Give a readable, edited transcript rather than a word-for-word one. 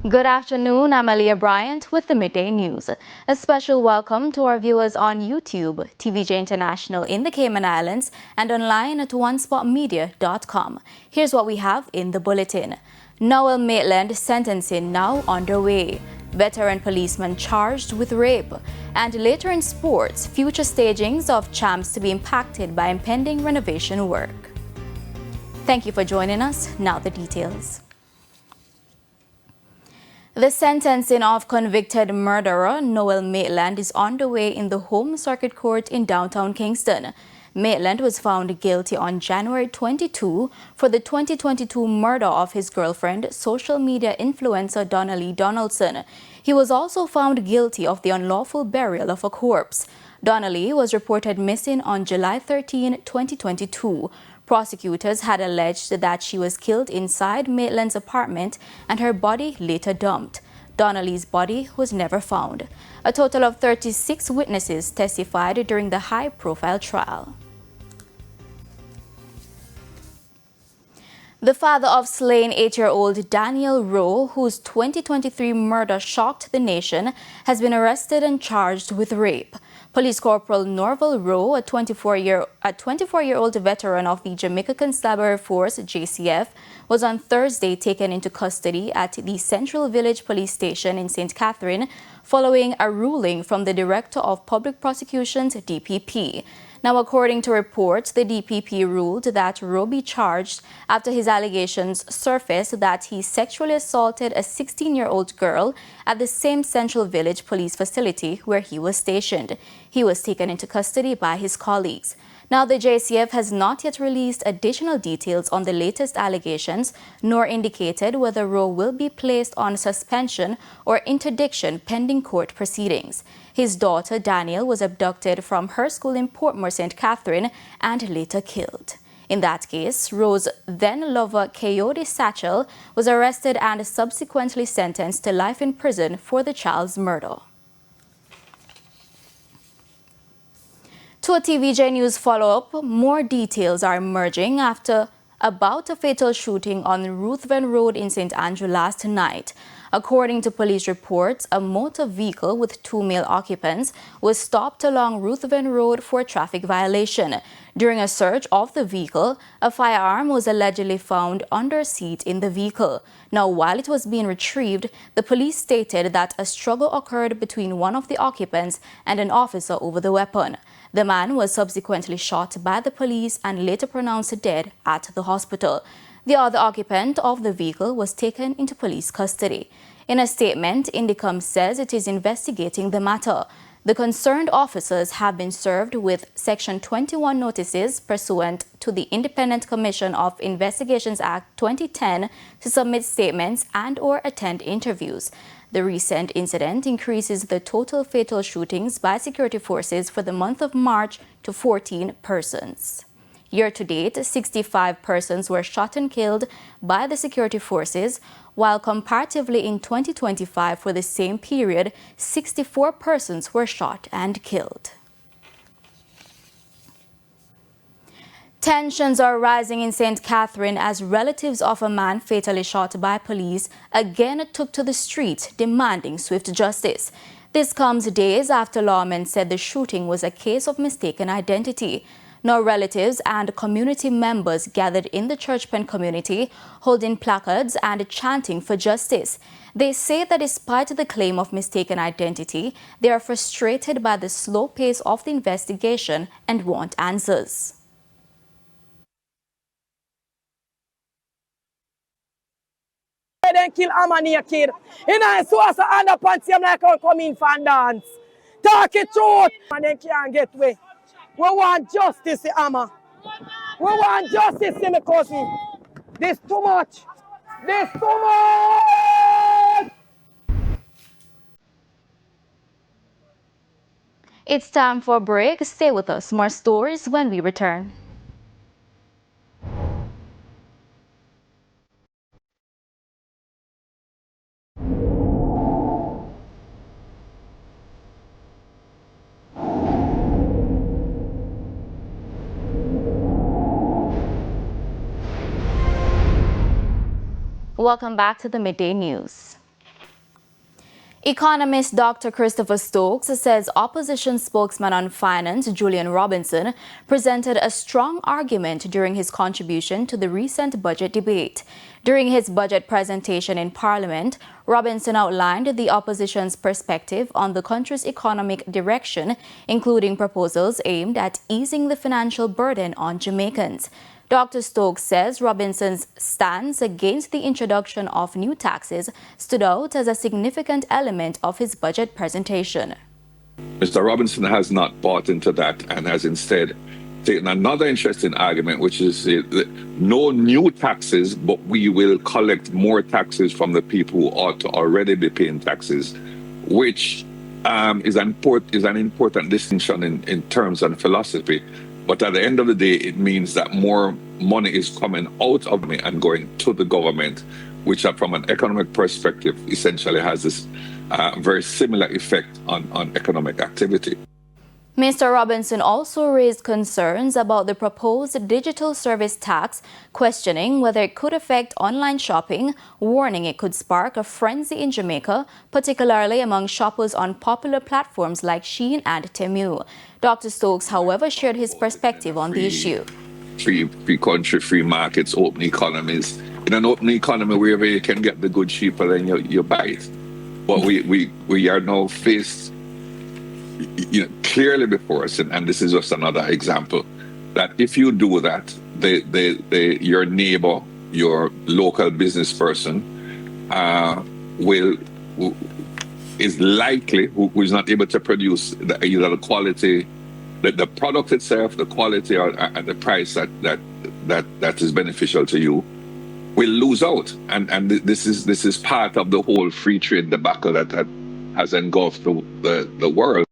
Good afternoon, I'm Aliyah Bryant with the Midday News. A special welcome to our viewers on YouTube, TVJ International in the Cayman Islands, and online at onespotmedia.com. Here's what we have in the bulletin. Noel Maitland sentencing now underway. Veteran policeman charged with rape. And later in sports, future stagings of champs to be impacted by impending renovation work. Thank you for joining us. Now the details. The sentencing of convicted murderer Noel Maitland is underway in the Home Circuit Court in downtown Kingston. Maitland was found guilty on January 22 for the 2022 murder of his girlfriend, social media influencer Donnelly Donaldson. He was also found guilty of the unlawful burial of a corpse. Donnelly was reported missing on July 13, 2022. Prosecutors had alleged that she was killed inside Maitland's apartment and her body later dumped. Donnelly's body was never found. A total of 36 witnesses testified during the high-profile trial. The father of slain 8-year-old Daniel Rowe, whose 2023 murder shocked the nation, has been arrested and charged with rape. Police Corporal Norval Rowe, a 24-year-old veteran of the Jamaica Constabulary Force, JCF, was on Thursday taken into custody at the Central Village Police Station in St. Catherine following a ruling from the Director of Public Prosecutions, DPP. Now, according to reports, the DPP ruled that Rowe be charged after his allegations surfaced that he sexually assaulted a 16-year-old girl at the same Central Village police facility where he was stationed. He was taken into custody by his colleagues. Now, the JCF has not yet released additional details on the latest allegations, nor indicated whether Rowe will be placed on suspension or interdiction pending court proceedings. His daughter, Daniel, was abducted from her school in Portmore, St. Catherine, and later killed. In that case, Rowe's then-lover, Coyote Satchel, was arrested and subsequently sentenced to life in prison for the child's murder. To a TVJ News follow-up, more details are emerging about a fatal shooting on Ruthven Road in St. Andrew last night. According to police reports, a motor vehicle with 2 male occupants was stopped along Ruthven Road for a traffic violation. During a search of the vehicle, a firearm was allegedly found under a seat in the vehicle. Now, while it was being retrieved, the police stated that a struggle occurred between one of the occupants and an officer over the weapon. The man was subsequently shot by the police and later pronounced dead at the hospital. The other occupant of the vehicle was taken into police custody. In a statement, Indecom says it is investigating the matter. The concerned officers have been served with Section 21 notices pursuant to the Independent Commission of Investigations Act 2010 to submit statements and/or attend interviews. The recent incident increases the total fatal shootings by security forces for the month of March to 14 persons. Year to date, 65 persons were shot and killed by the security forces, while comparatively in 2025 for the same period, 64 persons were shot and killed. Tensions are rising in St. Catherine as relatives of a man fatally shot by police again took to the streets demanding swift justice. This comes days after lawmen said the shooting was a case of mistaken identity. Now, relatives and community members gathered in the Churchpen community, holding placards and chanting for justice. They say that despite the claim of mistaken identity, they are frustrated by the slow pace of the investigation and want answers. Then kill Amani a kid. You know, so as a underpants him like I come in for dance. Talk it truth. And then can't get away. We want justice, Amma. We want justice, my cousin. This too much. This too much. It's time for a break. Stay with us. More stories when we return. Welcome back to the Midday News. Economist Dr. Christopher Stokes says opposition spokesman on finance Julian Robinson presented a strong argument during his contribution to the recent budget debate. During his budget presentation in Parliament, Robinson outlined the opposition's perspective on the country's economic direction, including proposals aimed at easing the financial burden on Jamaicans. Dr. Stokes says Robinson's stance against the introduction of new taxes stood out as a significant element of his budget presentation. Mr. Robinson has not bought into that and has instead taken another interesting argument, which is no new taxes, but we will collect more taxes from the people who ought to already be paying taxes, which is an important distinction in terms and philosophy. But at the end of the day, it means that more money is coming out of me and going to the government, which from an economic perspective essentially has this very similar effect on economic activity. Mr. Robinson also raised concerns about the proposed digital service tax, questioning whether it could affect online shopping, warning it could spark a frenzy in Jamaica, particularly among shoppers on popular platforms like Shein and Temu. Dr. Stokes, however, shared his perspective on the issue. Free country, free markets, open economies. In an open economy, wherever you can get the good cheaper, then you buy it. But we are now faced clearly before us, and this is just another example, that if you do that, your neighbor, your local business person, is likely, who is not able to produce either the quality, the product itself, the quality, or the price that is beneficial to you, will lose out. And this is part of the whole free trade debacle that has engulfed the world.